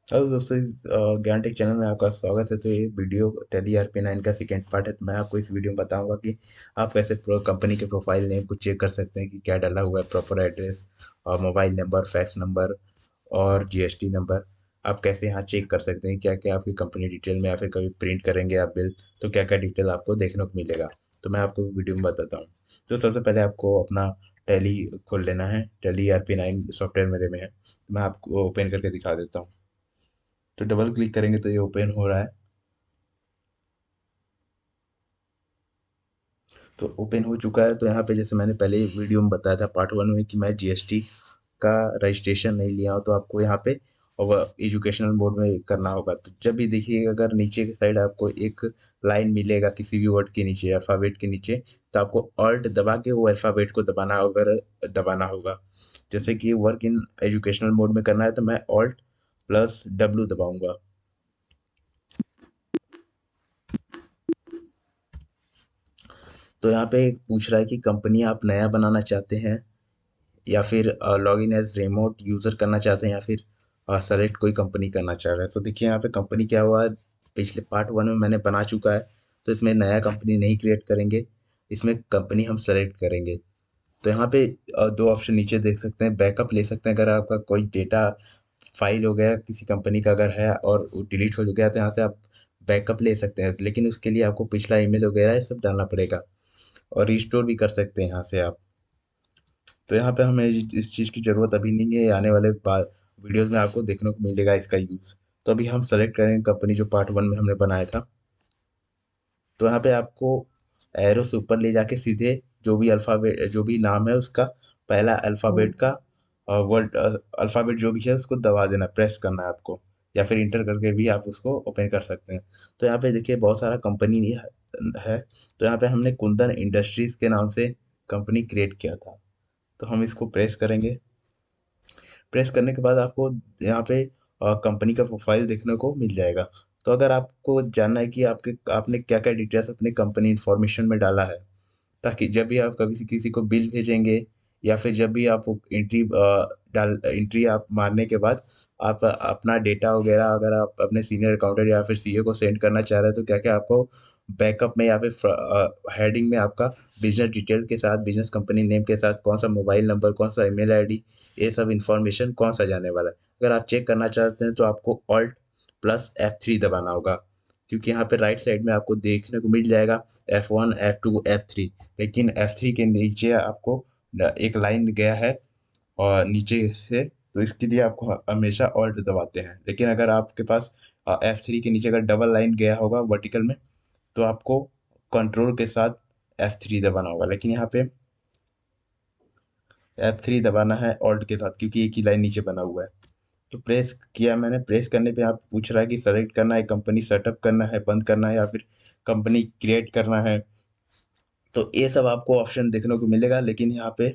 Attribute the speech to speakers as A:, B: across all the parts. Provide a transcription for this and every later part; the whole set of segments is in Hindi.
A: हेलो दोस्तों, इस ज्ञान टेक चैनल में आपका स्वागत है। तो ये वीडियो टैली RP9 का सेकेंड पार्ट है। तो मैं आपको इस वीडियो में बताऊंगा कि आप कैसे कंपनी के प्रोफाइल नेम को चेक कर सकते हैं कि क्या डाला हुआ है, प्रॉपर एड्रेस और मोबाइल नंबर, फैक्स नंबर और GST नंबर। आप कैसे यहाँ चेक कर सकते हैं क्या क्या आपकी कंपनी डिटेल में, या फिर कभी प्रिंट करेंगे आप बिल तो क्या क्या डिटेल आपको देखने को मिलेगा। तो मैं आपको वीडियो में बताता हूँ। तो सबसे पहले आपको अपना टैली खोल लेना है। टैली RP9 सॉफ्टवेयर मेरे में है, तो मैं आपको ओपन करके दिखा देता हूँ। तो डबल क्लिक करेंगे तो ये ओपन हो रहा है। तो ओपन हो चुका है। तो यहाँ पे जैसे मैंने पहले वीडियो में बताया था पार्ट वन में कि मैं GST का रजिस्ट्रेशन नहीं लिया हूँ, तो आपको यहाँ पे और एजुकेशनल मोड में करना होगा। तो जब भी देखिएगा, अगर नीचे की साइड आपको एक लाइन मिलेगा किसी भी वर्ड के नीचे, अल्फ़ाबेट के नीचे, तो आपको ऑल्ट दबा के वो अल्फ़ाबेट को दबाना होगा। जैसे कि वर्क इन एजुकेशनल मोड में करना है तो मैं ऑल्ट प्लस W दबाऊंगा। तो यहाँ पे पूछ रहा है कि कंपनी आप नया बनाना चाहते हैं या फिर लॉगिन एज रिमोट यूज़र करना चाहते हैं, या फिर सेलेक्ट कोई कंपनी करना चाह रहे हैं। तो देखिए यहाँ पे कंपनी क्या हुआ है, पिछले पार्ट वन में मैंने बना चुका है। तो इसमें नया कंपनी नहीं क्रिएट करेंगे, इसमें कंपनी हम सेलेक्ट करेंगे। तो यहाँ पे दो ऑप्शन नीचे देख सकते हैं। बैकअप ले सकते हैं, अगर आपका कोई डेटा फाइल हो गया किसी कंपनी का अगर है और डिलीट हो गया, तो यहाँ से आप बैकअप ले सकते हैं, लेकिन उसके लिए आपको पिछला ईमेल वगैरह ये सब डालना पड़ेगा। और रिस्टोर भी कर सकते हैं यहाँ से आप। तो यहाँ पे हमें इस चीज़ की ज़रूरत अभी नहीं है, आने वाले वीडियोस में आपको देखने को मिलेगा इसका यूज़। तो अभी हम सेलेक्ट करेंगे कंपनी जो पार्ट वन में हमने बनाया था। तो यहाँ पे आपको एरो से ऊपर ले जाके सीधे जो भी अल्फ़ाबेट, जो भी नाम है उसका पहला अल्फ़ाबेट का वर्ड, अल्फ़ाबेट जो भी है उसको दबा देना, प्रेस करना है आपको, या फिर इंटर करके भी आप उसको ओपन कर सकते हैं। तो यहाँ पे देखिए बहुत सारा कंपनी है। तो यहाँ पे हमने कुंदन इंडस्ट्रीज़ के नाम से कंपनी क्रिएट किया था। तो हम इसको प्रेस करेंगे। प्रेस करने के बाद आपको यहाँ पे कंपनी का प्रोफाइल देखने को मिल जाएगा। तो अगर आपको जानना है कि आपने क्या-क्या डिटेल्स अपनी कंपनी इन्फॉर्मेशन में डाला है, ताकि जब भी आप कभी किसी को बिल भेजेंगे या फिर जब भी आप एंट्री आप मारने के बाद आप अपना डेटा वगैरह अगर आप अपने सीनियर अकाउंटेंट या फिर सीए को सेंड करना चाह रहे हैं, तो क्या-क्या आपको बैकअप में या फिर हेडिंग में आपका बिज़नेस डिटेल के साथ, बिज़नेस कंपनी नेम के साथ कौन-सा मोबाइल नंबर, कौन-सा ईमेल आईडी, ये सब इन्फॉर्मेशन कौन-सा जाने वाला है। अगर आप चेक करना चाहते हैं तो आपको ऑल्ट प्लस F3 दबाना होगा, क्योंकि यहाँ पे राइट साइड में आपको देखने को मिल जाएगा F1, F2, F3। लेकिन F3 के नीचे आपको एक लाइन गया है और नीचे से, तो इसके लिए आपको हमेशा ऑल्ट दबाते हैं। लेकिन अगर आपके पास F3 के नीचे अगर डबल लाइन गया होगा वर्टिकल में, तो आपको कंट्रोल के साथ F3 दबाना होगा। लेकिन यहाँ पे F3 दबाना है ऑल्ट के साथ, क्योंकि एक ही लाइन नीचे बना हुआ है। तो प्रेस किया मैंने। प्रेस करने पे यहाँ पूछ रहा है कि सेलेक्ट करना है, कंपनी सेटअप करना है, बंद करना है, या फिर कंपनी क्रिएट करना है। तो ये सब आपको ऑप्शन देखने को मिलेगा, लेकिन यहाँ पे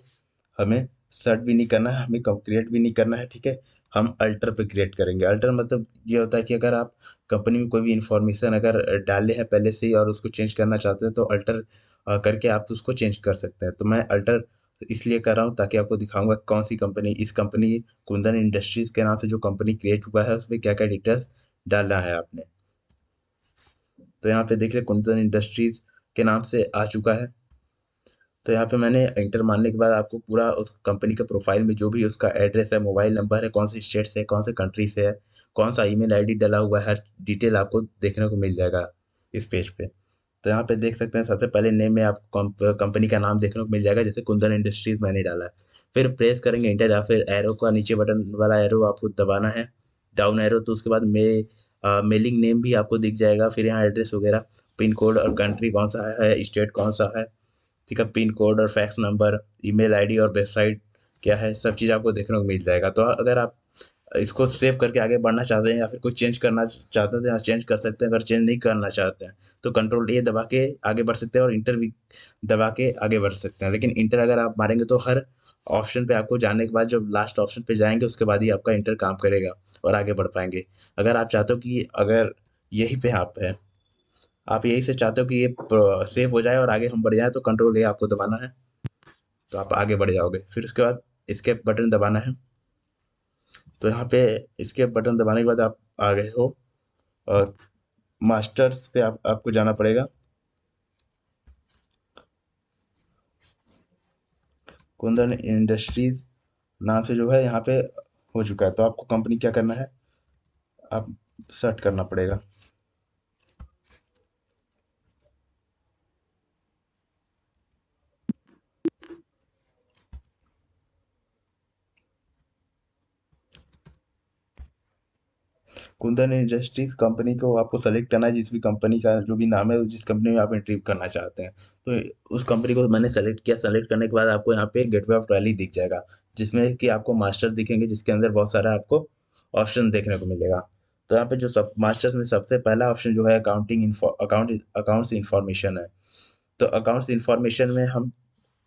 A: हमें सर्च भी नहीं करना है, हमें क्रिएट भी नहीं करना है, ठीक है। हम अल्टर पे क्रिएट करेंगे। अल्टर मतलब ये होता है कि अगर आप कंपनी में कोई भी इंफॉर्मेशन अगर डाले हैं पहले से ही और उसको चेंज करना चाहते हैं, तो अल्टर करके आप उसको चेंज कर सकते हैं। तो मैं अल्टर इसलिए कर रहा हूँ ताकि आपको दिखाऊंगा कौन सी कंपनी, इस कंपनी कुंदन इंडस्ट्रीज के नाम से जो कंपनी क्रिएट हुआ है उसमें क्या क्या डिटेल्स डालना है आपने। तो यहाँ पे देख रहे कुंदन इंडस्ट्रीज के नाम से आ चुका है। तो यहाँ पे मैंने इंटर मारने के बाद आपको पूरा उस कंपनी के प्रोफाइल में जो भी उसका एड्रेस है, मोबाइल नंबर है, कौन सी स्टेट से है, कौन से कंट्री से है, कौन सा ईमेल आईडी डला हुआ है, हर डिटेल आपको देखने को मिल जाएगा इस पेज पे। तो यहाँ पे देख सकते हैं सबसे पहले नेम में आपको कंपनी का नाम देखने को मिल जाएगा, जैसे कुंदन इंडस्ट्रीज मैंने डाला है। फिर प्रेस करेंगे इंटर, या फिर एरो का नीचे बटन वाला एरो आपको दबाना है, डाउन एरो। तो उसके बाद मेलिंग नेम भी आपको दिख जाएगा। फिर यहाँ एड्रेस वगैरह, पिन कोड और कंट्री कौन सा है, स्टेट कौन सा है, ठीक है, पिन कोड और फैक्स नंबर, ईमेल आईडी और वेबसाइट क्या है, सब चीज़ आपको देखने को मिल जाएगा। तो अगर आप इसको सेव करके आगे बढ़ना चाहते हैं या फिर कोई चेंज करना चाहते हैं, यहाँ चेंज कर सकते हैं। अगर चेंज नहीं करना चाहते हैं तो कंट्रोल ए दबा के आगे बढ़ सकते हैं, और इंटर भी दबा के आगे बढ़ सकते हैं। लेकिन इंटर अगर आप मारेंगे तो हर ऑप्शन पे आपको जाने के बाद जब लास्ट ऑप्शन पे जाएंगे उसके बाद ही आपका इंटर काम करेगा और आगे बढ़ पाएंगे। अगर आप चाहते हो कि अगर यही पे आप है, आप यही से चाहते हो कि ये सेव हो जाए और आगे हम बढ़ जाए, तो कंट्रोल ए आपको दबाना है, तो आप आगे बढ़ जाओगे। फिर उसके बाद एस्केप बटन दबाना है। तो यहाँ पे इसके बटन दबाने के बाद आप आ गए हो और मास्टर्स पे आपको जाना पड़ेगा। कुंदन इंडस्ट्रीज नाम से जो है यहाँ पे हो चुका है। तो आपको कंपनी क्या करना है, आप सर्च करना पड़ेगा। कुंदन इंडस्ट्रीज कंपनी को आपको सेलेक्ट करना है, जिस भी कंपनी का जो भी नाम है, जिस कंपनी में आप एंट्री करना चाहते हैं। तो उस कंपनी को मैंने सेलेक्ट किया। सेलेक्ट करने के बाद आपको यहाँ पे गेटवे ऑफ टैली दिख जाएगा, जिसमें कि आपको मास्टर्स दिखेंगे, जिसके अंदर बहुत सारा आपको ऑप्शन देखने को मिलेगा। तो यहाँ पे जो सब मास्टर्स में सबसे पहला ऑप्शन जो है अकाउंट्स इंफॉर्मेशन है। तो अकाउंट्स इंफॉर्मेशन में हम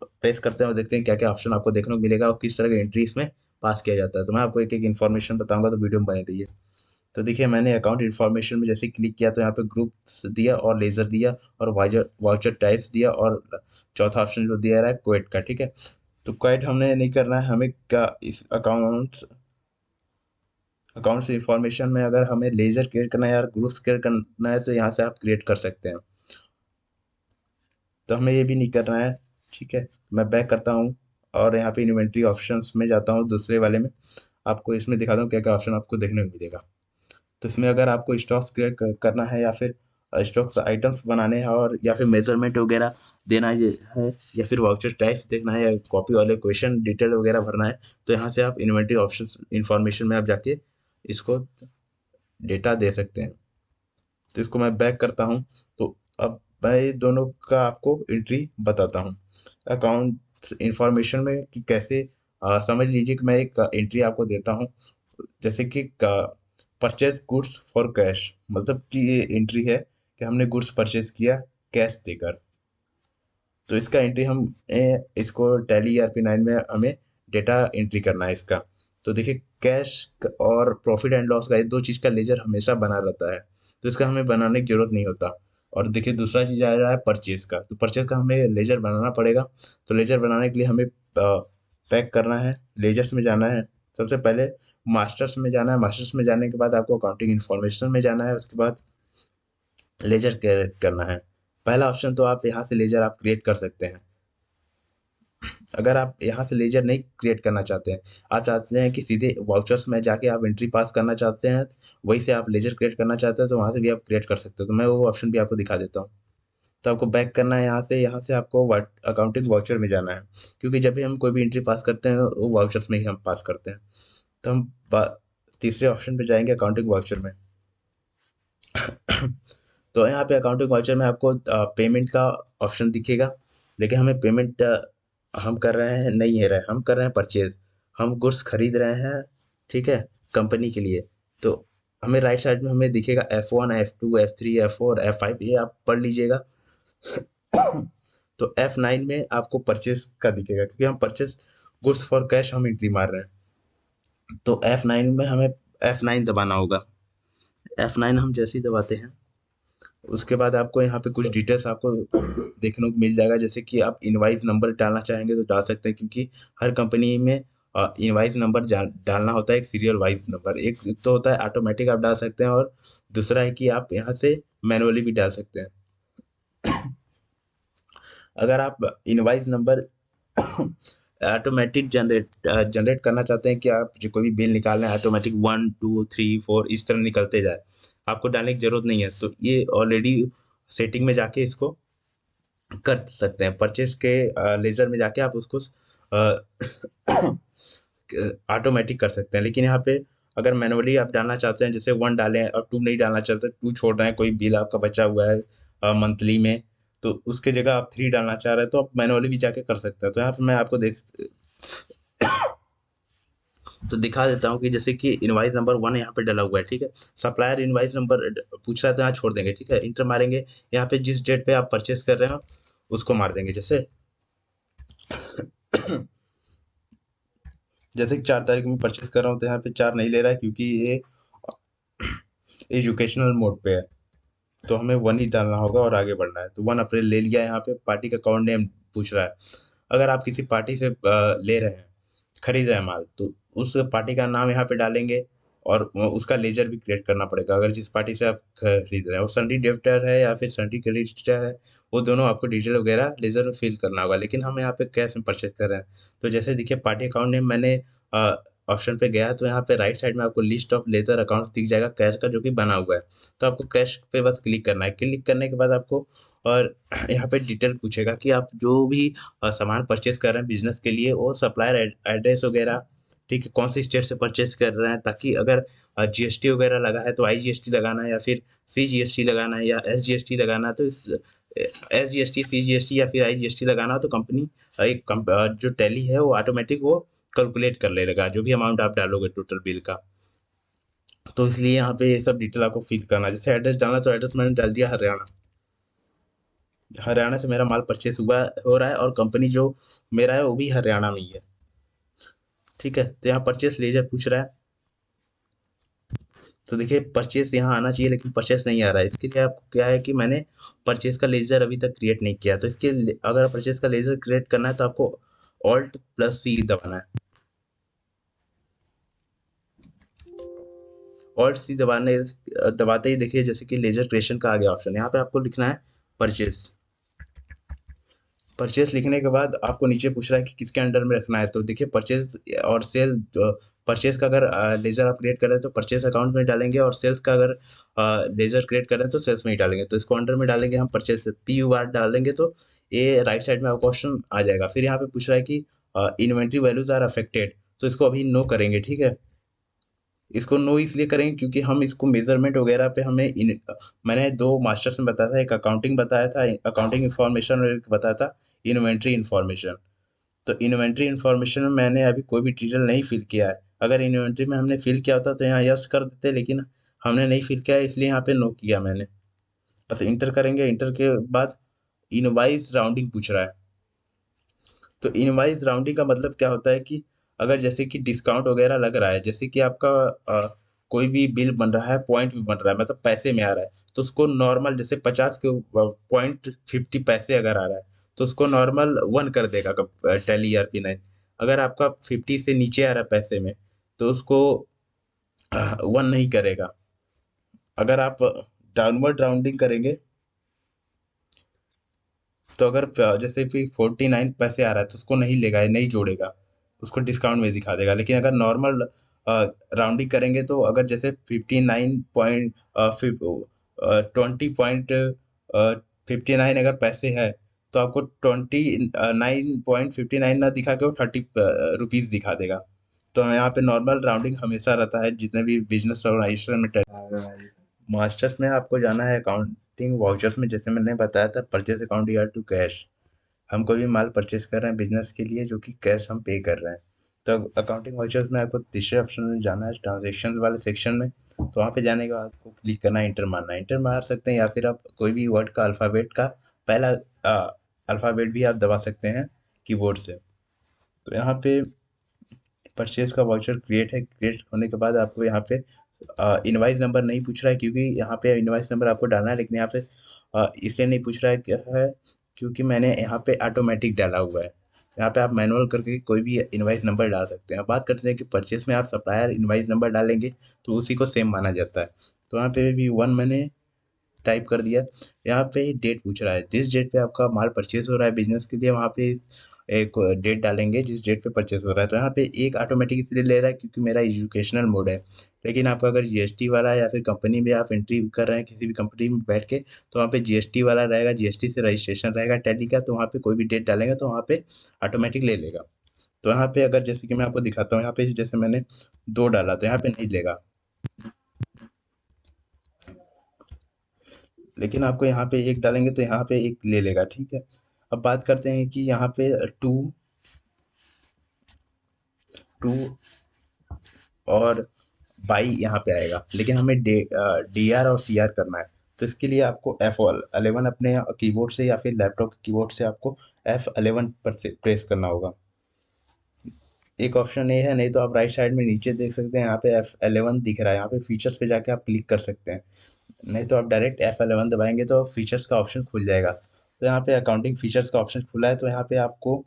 A: प्रेस करते हैं और देखते हैं क्या क्या ऑप्शन आपको देखने को मिलेगा और किस तरह का एंट्री इसमें पास किया जाता है। तो मैं आपको एक एक इन्फॉर्मेशन बताऊंगा, तो वीडियो में बने रहिए। तो देखिए, मैंने अकाउंट इन्फॉर्मेशन में जैसे क्लिक किया तो यहाँ पे ग्रुप्स दिया और लेजर दिया और वाउचर वाउचर टाइप्स दिया और चौथा ऑप्शन जो दिया रहा है क्वेट का, ठीक है। तो क्वेट हमने नहीं करना है, हमें क्या इस अकाउंट्स इन्फॉर्मेशन में अगर हमें लेजर क्रिएट करना है या ग्रुप्स क्रिएट करना है तो यहाँ से आप क्रिएट कर सकते हैं। तो हमें ये भी नहीं करना है, ठीक है। मैं बैक करता हूँ और यहाँ पे इन्वेंट्री ऑप्शंस में जाता हूँ, दूसरे वाले में। आपको इसमें दिखा दूँ क्या क्या ऑप्शन आपको देखने को मिलेगा। तो इसमें अगर आपको स्टॉक्स क्रिएट करना है या फिर स्टॉक्स आइटम्स बनाने हैं और या फिर मेजरमेंट वगैरह देना है या फिर वाउचर टाइप्स देखना है या कॉपी वाले क्वेश्चन डिटेल वगैरह भरना है, तो यहाँ से आप इन्वेंटरी ऑप्शन इंफॉर्मेशन में आप जाके इसको डेटा दे सकते हैं। तो इसको मैं बैक करता हूँ। तो अब मैं ये दोनों का आपको एंट्री बताता हूँ अकाउंट इंफॉर्मेशन में कि कैसे। समझ लीजिए कि मैं एक एंट्री आपको देता हूँ, जैसे कि परचेज गुड्स फॉर कैश, मतलब कि ये एंट्री है कि हमने गुड्स परचेज किया कैश देकर। तो इसका एंट्री हम इसको टैली ERP9 में हमें डेटा एंट्री करना है इसका। तो देखिए, कैश और प्रॉफिट एंड लॉस का ये दो चीज़ का लेजर हमेशा बना रहता है, तो इसका हमें बनाने की जरूरत नहीं होता। और देखिए, दूसरा चीज़ आ रहा है परचेज का। तो परचेज का हमें लेजर बनाना पड़ेगा। तो लेजर बनाने के लिए हमें पैक करना है, लेजर्स में जाना है। सबसे पहले मास्टर्स में जाना है। मास्टर्स में जाने के बाद आपको अकाउंटिंग इन्फॉर्मेशन में जाना है। उसके बाद लेजर क्रिएट करना है। पहला ऑप्शन तो आप यहाँ से लेजर आप क्रिएट कर सकते हैं। अगर आप यहाँ से लेजर नहीं क्रिएट करना चाहते हैं, आप चाहते हैं कि सीधे वाउचर्स में जाके आप एंट्री पास करना चाहते हैं, वहीं से आप लेजर क्रिएट करना चाहते हैं, तो वहाँ से भी आप क्रिएट कर सकते हो। तो मैं वो ऑप्शन भी आपको दिखा देता हूँ। तो आपको बैक करना है यहाँ से आपको अकाउंटिंग वाउचर में जाना है, क्योंकि जब भी हम कोई भी एंट्री पास करते हैं वो वाउचर्स में ही हम पास करते हैं। तो हम तीसरे ऑप्शन पे जाएंगे अकाउंटिंग वाउचर में। तो यहाँ पे अकाउंटिंग वाउचर में आपको पेमेंट का ऑप्शन दिखेगा। लेकिन हमें पेमेंट हम कर रहे हैं नहीं है रहे, हम कर रहे हैं परचेज। हम गुड्स खरीद रहे हैं, ठीक है, कंपनी के लिए। तो हमें राइट साइड में हमें दिखेगा F1 F2 F3 F4 F5, ये आप पढ़ लीजिएगा। तो F9 में आपको परचेज का दिखेगा, क्योंकि हम परचेज गुड्स फॉर कैश हम एंट्री मार रहे हैं। तो F9 में हमें F9 दबाना होगा। F9 हम जैसे ही दबाते हैं, उसके बाद आपको यहाँ पे कुछ डिटेल्स आपको देखने को मिल जाएगा। जैसे कि आप इनवाइस नंबर डालना चाहेंगे तो डाल सकते हैं, क्योंकि हर कंपनी में इनवाइस नंबर डालना होता है। एक सीरियल वाइज नंबर, एक तो होता है ऑटोमेटिक आप डाल सकते हैं, और दूसरा है कि आप यहाँ से मैनुअली भी डाल सकते हैं। अगर आप इनवाइस नंबर ऑटोमेटिक जनरेट करना चाहते हैं कि आप जो कोई भी बिल निकाल रहे हैं ऑटोमेटिक 1 2 3 4 इस तरह निकलते जाए, आपको डालने की जरूरत नहीं है। तो ये ऑलरेडी सेटिंग में जाके इसको कर सकते हैं। परचेज के लेजर में जाके आप उसको ऑटोमेटिक कर सकते हैं। लेकिन यहाँ पे अगर मैनुअली आप डालना चाहते हैं, जैसे 1 डालें और 2 नहीं डालना चाहते, 2 छोड़ रहे हैं, कोई बिल आपका बचा हुआ है मंथली में, तो उसके जगह आप 3 डालना चाह रहे हैं, तो आप मैनुअली भी जाके कर सकते हैं। तो यहाँ पे मैं आपको तो दिखा देता हूँ कि जैसे कि इनवाइस नंबर 1 यहाँ पे डला हुआ है, ठीक है। सप्लायर इनवाइस नंबर पूछ रहा है तो यहाँ छोड़ देंगे, ठीक है। इंटर मारेंगे, यहाँ पे जिस डेट पे आप परचेस कर रहे हो उसको मार देंगे। जैसे जैसे कि 4 तारीख में परचेस कर रहा हूँ, तो यहाँ पे 4 नहीं ले रहा है, क्योंकि ये एजुकेशनल मोड पे है। तो हमें 1 ही डालना होगा और आगे बढ़ना है। तो 1 अप्रैल ले लिया। यहाँ पे पार्टी का अकाउंट नेम पूछ रहा है। अगर आप किसी पार्टी से ले रहे हैं खरीद रहे हैं माल, तो उस पार्टी का नाम यहाँ पे डालेंगे और उसका लेजर भी क्रिएट करना पड़ेगा अगर जिस पार्टी से आप खरीद रहे हैं, वो सन्डी डेबिटर है या फिर सन्डी क्रेडिटर है, वो दोनों आपको डिटेल वगैरह लेजर में फिल करना होगा। लेकिन हम यहाँ पे कैश में परचेज कर रहे हैं, तो जैसे देखिए पार्टी अकाउंट नेम मैंने ऑप्शन पे गया तो यहाँ पे राइट साइड में आपको लिस्ट ऑफ लेजर अकाउंट दिख जाएगा कैश का, जो कि बना हुआ है। तो आपको कैश पे बस क्लिक करना है। क्लिक करने के बाद आपको और यहाँ पे डिटेल पूछेगा कि आप जो भी सामान परचेज कर रहे हैं बिजनेस के लिए, वो सप्लायर एड्रेस वगैरह, ठीक है, कौन सी स्टेट से परचेज कर रहे हैं, ताकि अगर जीएसटी वगैरह लगा है तो आईजीएसटी लगाना है या फिर सीजीएसटी लगाना है या एसजीएसटी लगाना है, तो इस एसजीएसटी, सीजीएसटी या फिर आईजीएसटी लगाना हो तो कंपनी जो टैली है वो ऑटोमेटिक वो कैलकुलेट कर लेगा जो भी अमाउंट आप डालोगे टोटल बिल का। तो इसलिए यहाँ पे ये सब डिटेल आपको फिल करना है। जैसे एड्रेस डालना, तो एड्रेस मैंने डाल दिया हरियाणा। हरियाणा से मेरा माल परचेस हुआ हो रहा है और कंपनी जो मेरा है वो भी हरियाणा में ही है। ठीक है, तो यहाँ परचेस लेजर पूछ रहा है, तो देखिए परचेस यहाँ आना चाहिए लेकिन परचेस नहीं आ रहा है। इसके लिए आपको क्या है कि मैंने परचेस का लेजर अभी तक क्रिएट नहीं किया, तो अगर परचेस का लेजर क्रिएट करना है तो आपको ऑल्ट प्लस सी दबाना है। ऑल्ट सी दबाते ही देखिए जैसे कि लेजर क्रिएशन का आ गया ऑप्शन, यहाँ पे आपको लिखना है परचेस। परचेस लिखने के बाद आपको नीचे पूछ रहा है कि किसके अंडर में रखना है, तो देखिए परचेस और सेल, परचेस का अगर लेजर आप क्रिएट कर रहे हैं तो परचेस अकाउंट में डालेंगे, और सेल्स का अगर लेजर क्रिएट कर रहे हैं तो सेल्स में ही डालेंगे। तो इसको अंडर में डालेंगे हम, परचेस PUR डालेंगे तो ये राइट साइड में आपको ऑप्शन आ जाएगा। फिर यहाँ पे पूछ रहा है कि इन्वेंट्री वैल्यूज आर अफेक्टेड, तो इसको अभी नो करेंगे। ठीक है, इसको नो इसलिए करेंगे क्योंकि हम इसको मेजरमेंट वगैरह पे मैंने दो मास्टर्स में बताया था, एक अकाउंटिंग बताया था, अकाउंटिंग इन्फॉर्मेशन, और एक बताया था इन्वेंट्री इन्फॉर्मेशन। तो इन्वेंट्री इन्फॉर्मेशन में मैंने अभी कोई भी डिटेल नहीं फिल किया है। अगर इन्वेंट्री में हमने फिल किया होता तो यहाँ यस कर देते, लेकिन हमने नहीं फिल किया है इसलिए यहाँ पे नो किया मैंने। बस इंटर करेंगे, इंटर के बाद इनवाइस राउंडिंग पूछ रहा है। तो इनवाइस राउंडिंग का मतलब क्या होता है कि अगर जैसे कि डिस्काउंट वगैरह लग रहा है, जैसे कि आपका कोई भी बिल बन रहा है, पॉइंट भी बन रहा है, मतलब पैसे में आ रहा है, तो उसको नॉर्मल जैसे 50 के .50 पैसे अगर आ रहा है तो उसको नॉर्मल 1 कर देगा टैली ERP9। अगर आपका 50 से नीचे आ रहा है पैसे में तो उसको 1 नहीं करेगा। अगर आप डाउनवर्ड राउंडिंग करेंगे तो अगर जैसे कि 49 पैसे आ रहा है तो उसको नहीं लेगा, नहीं जोड़ेगा, उसको डिस्काउंट में दिखा देगा। लेकिन अगर नॉर्मल राउंडिंग करेंगे तो अगर जैसे 20.59 अगर पैसे है तो आपको 29.59 ना दिखा के वो 30 रुपीज दिखा देगा। तो यहाँ पे नॉर्मल राउंडिंग हमेशा रहता है जितने भी बिजनेस ऑर्गेनाइजेशन में। मास्टर्स में आपको जाना है अकाउंटिंग वाउचर्स में, जैसे मैंने बताया था परचेज अकाउंट ईयर टू कैश। हम कोई भी माल परचेज कर रहे हैं बिजनेस के लिए जो कि कैश हम पे कर रहे हैं, तो अकाउंटिंग वाउचर्स में आपको तीसरे ऑप्शन में जाना है, ट्रांजेक्शन वाले सेक्शन में। तो वहाँ पे जाने के बाद आपको क्लिक करना है, इंटर मारना है। इंटर मार सकते हैं या फिर आप कोई भी वर्ड का अल्फ़ाबेट का पहला अल्फ़ाबेट भी आप दबा सकते हैं कीबोर्ड से। तो यहाँ पे परचेज का वाउचर क्रिएट है। क्रिएट होने के बाद आपको यहाँ पे इनवाइस नंबर नहीं पूछ रहा है क्योंकि यहाँ पे इनवाइस नंबर आपको डालना है, लेकिन यहाँ पे इसलिए नहीं पूछ रहा है क्या है, क्योंकि मैंने यहाँ पे ऑटोमेटिक डाला हुआ है। यहाँ पे आप मैनुअल करके कोई भी इनवाइस नंबर डाल सकते हैं। अब बात करते हैं कि परचेज में आप सप्लायर इनवाइस नंबर डालेंगे तो उसी को सेम माना जाता है। तो यहाँ पे भी 1 मैंने टाइप कर दिया। यहाँ पे डेट पूछ रहा है, जिस डेट पे आपका माल परचेज हो रहा है बिजनेस के लिए, वहाँ पे एक डेट डालेंगे जिस डेट पे परचेज हो रहा है। तो यहाँ पे एक ऑटोमेटिक इसलिए ले रहा है क्योंकि मेरा एजुकेशनल मोड है। लेकिन आपका अगर जीएसटी वाला है या फिर कंपनी में आप एंट्री कर रहे हैं किसी भी कंपनी में बैठ के, तो वहाँ पे जीएसटी वाला रहेगा, जीएसटी से रजिस्ट्रेशन रहेगा टैली का, तो वहाँ पे कोई भी डेट डालेंगे तो वहाँ पे ऑटोमेटिक ले लेगा। तो यहाँ पे अगर जैसे कि मैं आपको दिखाता हूँ, यहाँ पे जैसे मैंने 2 डाला तो यहाँ पे नहीं लेगा, लेकिन आपको यहाँ पे 1 डालेंगे तो यहाँ पे 1 ले लेगा। ठीक है, अब बात करते हैं कि यहाँ पे टू टू और बाई यहाँ पे आएगा, लेकिन हमें DR और CR करना है। तो इसके लिए आपको F11 अपने कीबोर्ड से या फिर लैपटॉप कीबोर्ड से आपको F11 पर से प्रेस करना होगा। एक ऑप्शन ये है, नहीं तो आप राइट साइड में नीचे देख सकते हैं, यहाँ पे F11 दिख रहा है, यहाँ पे फीचर्स पे जाके आप क्लिक कर सकते हैं। नहीं तो आप डायरेक्ट F11 दबाएंगे तो फीचर्स का ऑप्शन खुल जाएगा। तो यहाँ पे अकाउंटिंग फीचर्स का ऑप्शन खुला है, तो यहाँ पे आपको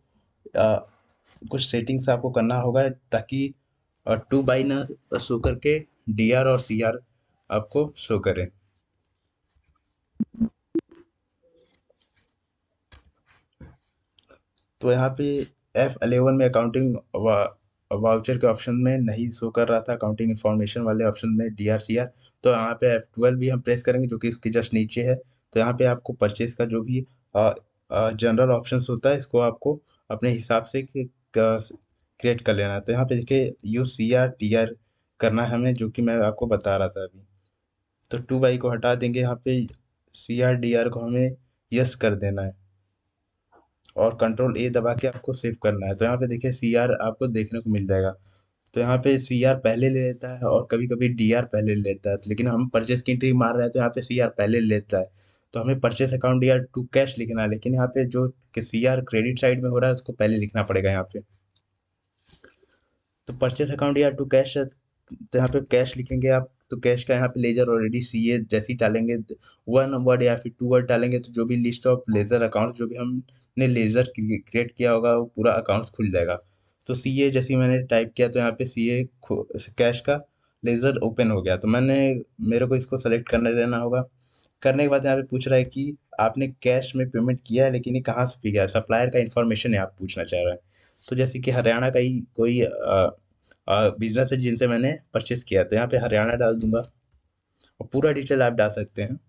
A: कुछ सेटिंग्स आपको करना होगा ताकि 2 बाई ना शो करके DR और CR आपको शो करे। तो यहाँ पे F11 में अकाउंटिंग वाउचर के ऑप्शन में नहीं शो कर रहा था, अकाउंटिंग इंफॉर्मेशन वाले ऑप्शन में DR CR। तो यहाँ पे F12 भी हम प्रेस करेंगे जो कि इसके जस्ट नीचे है। तो यहाँ पे आपको परचेज का जो भी जनरल ऑप्शंस होता है इसको आपको अपने हिसाब से क्रिएट कर लेना है। तो यहाँ पे देखिए यूज CR TR करना है हमें, जो कि मैं आपको बता रहा था अभी। तो 2 बाई को हटा देंगे, यहाँ पे CR DR को हमें यस कर देना है और कंट्रोल A दबा के आपको सेव करना है। तो यहाँ पे देखिए CR आपको देखने को मिल जाएगा। तो यहाँ पे CR पहले ले लेता है और कभी कभी DR पहले ले लेता है, लेकिन हम परचेस की एंट्री मार रहे हैं तो यहाँ पे CR पहले ले लेता है। तो हमें purchase account DR to cash लिखना है, लेकिन यहाँ पे जो CR क्रेडिट साइड में हो रहा है उसको पहले लिखना पड़ेगा यहाँ पे। तो परचेस अकाउंट या टू कैश है, तो यहाँ पे कैश लिखेंगे आप। तो कैश का यहाँ पे लेजर ऑलरेडी CA जैसे ही डालेंगे 1 वर्ड या फिर 2 वर्ड डालेंगे तो जो भी लिस्ट ऑफ लेजर अकाउंट जो भी हमने लेजर क्रिएट किया होगा वो पूरा अकाउंट खुल जाएगा। तो CA जैसे ही मैंने टाइप किया तो यहाँ पे CA कैश का लेजर ओपन हो गया। तो मेरे को इसको सेलेक्ट करने देना होगा। करने के बाद यहाँ पे पूछ रहा है कि आपने कैश में पेमेंट किया है, लेकिन ये कहाँ से किया है, सप्लायर का इन्फॉर्मेशन है आप पूछना चाह रहा है। तो जैसे कि हरियाणा का ही कोई बिजनेस है जिनसे मैंने परचेस किया, तो यहाँ पे हरियाणा डाल दूंगा और पूरा डिटेल आप डाल सकते हैं।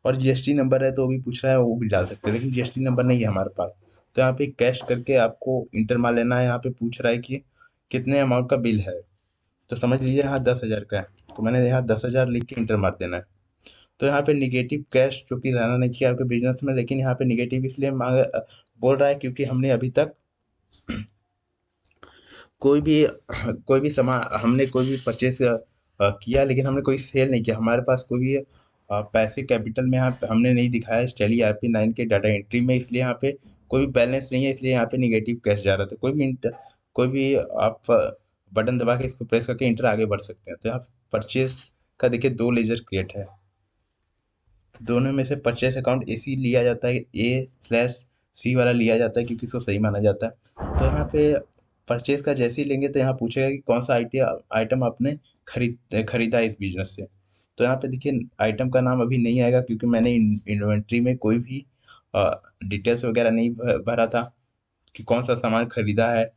A: और GST नंबर है तो वो भी पूछ रहा है, वो भी डाल सकते हैं, लेकिन GST नंबर नहीं है हमारे पास। तो यहाँ पे कैश करके आपको इंटर मार लेना है। यहाँ पे पूछ रहा है कि कितने अमाउंट का बिल है, तो समझ लीजिए यहाँ 10,000 का है। तो मैंने यहाँ 10,000 लिख के इंटर मार देना है। तो यहाँ पे निगेटिव कैश जो कि रहना नहीं चाहिए आपके बिजनेस में, लेकिन यहाँ पे निगेटिव इसलिए बोल रहा है क्योंकि हमने अभी तक कोई भी कोई भी सामान हमने कोई भी परचेस किया, लेकिन हमने कोई सेल नहीं किया। हमारे पास कोई भी पैसे कैपिटल में यहाँ पे हमने नहीं दिखाया इस टैली RP9 के डाटा एंट्री में, इसलिए यहाँ पे कोई भी बैलेंस नहीं है, इसलिए यहाँ पे निगेटिव कैश जा रहा था। कोई भी आप बटन दबा के इसको प्रेस करके इंटर आगे बढ़ सकते हैं। तो यहाँ परचेस का देखिए 2 लेजर क्रिएट है। दोनों में से परचेस अकाउंट AC लिया जाता है, A/C वाला लिया जाता है क्योंकि इसको सही माना जाता है। तो यहाँ पे परचेस का जैसे ही लेंगे तो यहाँ पूछेगा कि कौन सा आइटम आपने खरीदा इस बिजनेस से। तो यहाँ पे देखिए आइटम का नाम अभी नहीं आएगा क्योंकि मैंने इन्वेंट्री में कोई भी डिटेल्स वगैरह नहीं भरा था कि कौन सा सामान खरीदा है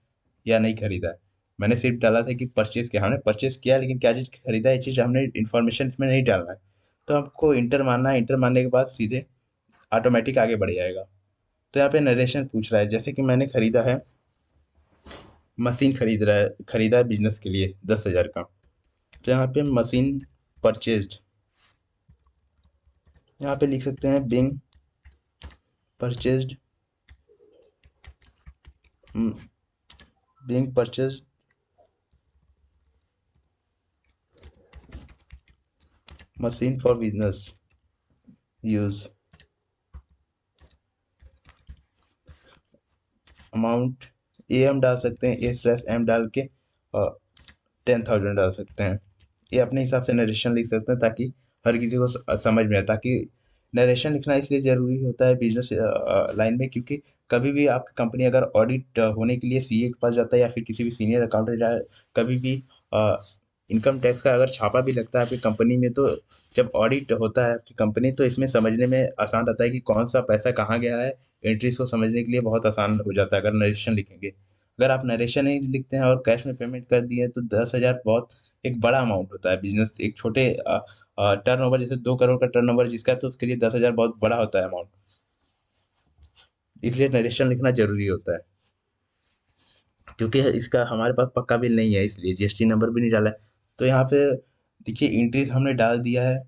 A: या नहीं खरीदा है। मैंने सिर्फ डाला था कि परचेज किया, हमने परचेज किया, लेकिन क्या चीज़ खरीदा है ये चीज़ हमने इन्फॉर्मेशन इसमें नहीं डालना है। तो आपको इंटर मारना है, इंटर मारने के बाद सीधे ऑटोमेटिक आगे बढ़ जाएगा। तो यहाँ पे नरेशन पूछ रहा है, जैसे कि मैंने खरीदा है, मशीन खरीदा है बिजनेस के लिए 10,000 का। तो यहाँ पे मशीन परचेज्ड, यहाँ पे लिख सकते हैं being purchased, being purchased machine for business use, amount AM डाल सकते हैं, A/M डाल के 10,000 डाल सकते हैं। ये अपने हिसाब से नरेशन लिख सकते हैं ताकि हर किसी को समझ में आए। ताकि नरेशन लिखना इसलिए ज़रूरी होता है बिजनेस लाइन में, क्योंकि कभी भी आपकी कंपनी अगर ऑडिट होने के लिए CA के पास जाता है या फिर किसी भी सीनियर अकाउंटेंट, कभी भी इनकम टैक्स का अगर छापा भी लगता है आपकी कंपनी में, तो जब ऑडिट होता है आपकी कंपनी तो इसमें समझने में आसान रहता है कि कौन सा पैसा कहाँ गया है। एंट्रीज को समझने के लिए बहुत आसान हो जाता है अगर नरेशन लिखेंगे। अगर आप नरेशन नहीं लिखते हैं और कैश में पेमेंट कर दिए तो 10,000 बहुत एक बड़ा अमाउंट होता है। बिजनेस एक छोटे टर्नओवर जैसे 2 करोड़ का टर्नओवर जिसका है, तो उसके लिए 10,000 बहुत बड़ा होता है अमाउंट, इसलिए नरेशन लिखना जरूरी होता है। क्योंकि इसका हमारे पास पक्का बिल नहीं है इसलिए GST नंबर भी नहीं डाला है। तो यहाँ पे देखिए एंट्रीज हमने डाल दिया है।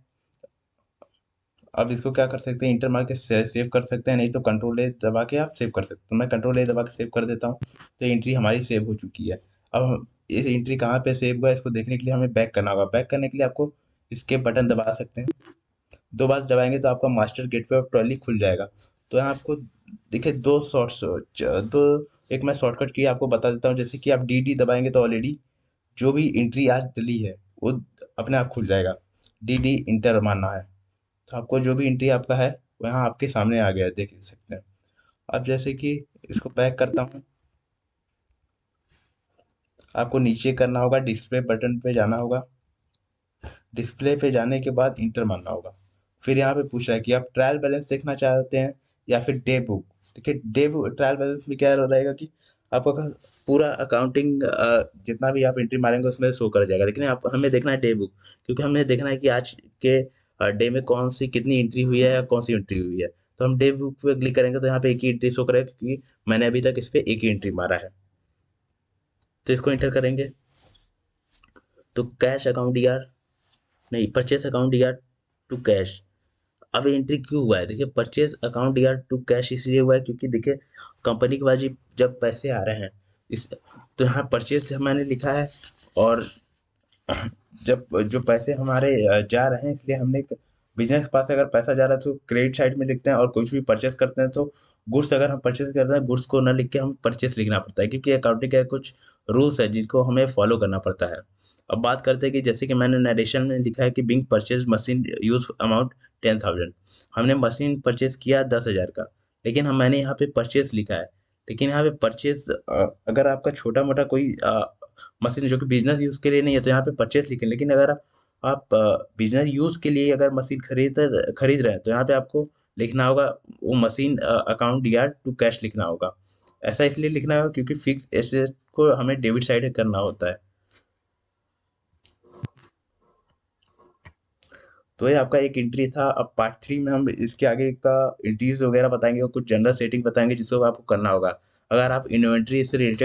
A: अब इसको क्या कर सकते हैं, इंटर मार के सेव कर सकते हैं, नहीं तो कंट्रोल A दबा के आप सेव कर सकते हैं। तो मैं कंट्रोल A दबा के सेव कर देता हूँ। तो एंट्री हमारी सेव हो चुकी है। अब ये एंट्री कहाँ पे सेव हुआ है इसको देखने के लिए हमें बैक करना होगा। बैक करने के लिए आपको इसके बटन दबा सकते हैं, 2 बार दबाएंगे तो आपका मास्टर गेटवे ऑफ ट्रॉली खुल जाएगा। तो यहाँ आपको देखिए 2 एक मैं शॉर्टकट की आपको बता देता हूँ। जैसे कि आप DD दबाएंगे तो ऑलरेडी जो भी एंट्री आज डली है वो अपने आप खुल जाएगा। DD इंटर मारना है, तो आपको जो भी एंट्री आपका है वो यहाँ आपके सामने आ गया है, देख सकते हैं। अब जैसे कि इसको बैक करता हूँ, आपको नीचे करना होगा, डिस्प्ले बटन पे जाना होगा। डिस्प्ले पे जाने के बाद इंटर मारना होगा। फिर यहाँ पे पूछ रहा है कि आप ट्रायल बैलेंस देखना चाहते हैं या फिर डे बुक। देखिए डे बुक ट्रायल बैलेंस में क्या रहेगा कि आपका पूरा अकाउंटिंग जितना भी आप एंट्री मारेंगे उसमें शो कर जाएगा, लेकिन आप हमें देखना है डे बुक, क्योंकि हमें देखना है कि आज के डे में कौन सी कितनी एंट्री हुई है या कौन सी एंट्री हुई है। तो हम डे बुक पे क्लिक करेंगे तो यहाँ पे एक ही एंट्री शो करेगा, क्योंकि मैंने अभी तक इस पे एक ही एंट्री मारा है। तो इसको इंटर करेंगे तो कैश अकाउंट यार, नहीं, परचेस अकाउंट यार टू कैश। अब एंट्री क्यों हुआ है, देखिए परचेज अकाउंट या टू कैश इसलिए हुआ है क्योंकि देखिए कंपनी के पास जब पैसे आ रहे हैं इस, तो यहाँ परचेज मैंने लिखा है। और जब जो पैसे हमारे जा रहे हैं, इसलिए हमने बिजनेस के पास अगर पैसा जा रहा है तो क्रेडिट साइड में लिखते हैं, और कुछ भी परचेस करते हैं तो गुड्स अगर हम परचेस कर रहे हैं, गुड्स को ना लिख के हम परचेस लिखना पड़ता है, क्योंकि अकाउंटिंग के कुछ रूल्स है जिनको हमें फॉलो करना पड़ता है। अब बात करते हैं कि जैसे कि मैंने नरेशन में लिखा है कि being purchase machine use amount 10,000। हमने मशीन परचेज किया 10,000 का, लेकिन मैंने यहाँ पे परचेज लिखा है। लेकिन यहाँ पे परचेज अगर आपका छोटा मोटा कोई मशीन जो कि बिजनेस यूज के लिए नहीं है तो यहाँ पे परचेस लिखें, लेकिन अगर आप बिजनेस यूज के लिए अगर मशीन खरीद रहे हैं तो यहाँ पे आपको लिखना होगा वो मशीन अकाउंट या टू कैश लिखना होगा। ऐसा इसलिए लिखना होगा क्योंकि फिक्स एसेट को हमें डेबिट साइड करना होता है। तो ये आपका एक एंट्री था। अब पार्ट 3 में हम इसके आगे का एंट्रीज वगैरह बताएंगे और कुछ जनरल सेटिंग बताएंगे जिसको आपको करना होगा अगर आप इन्वेंट्री से रिलेटेड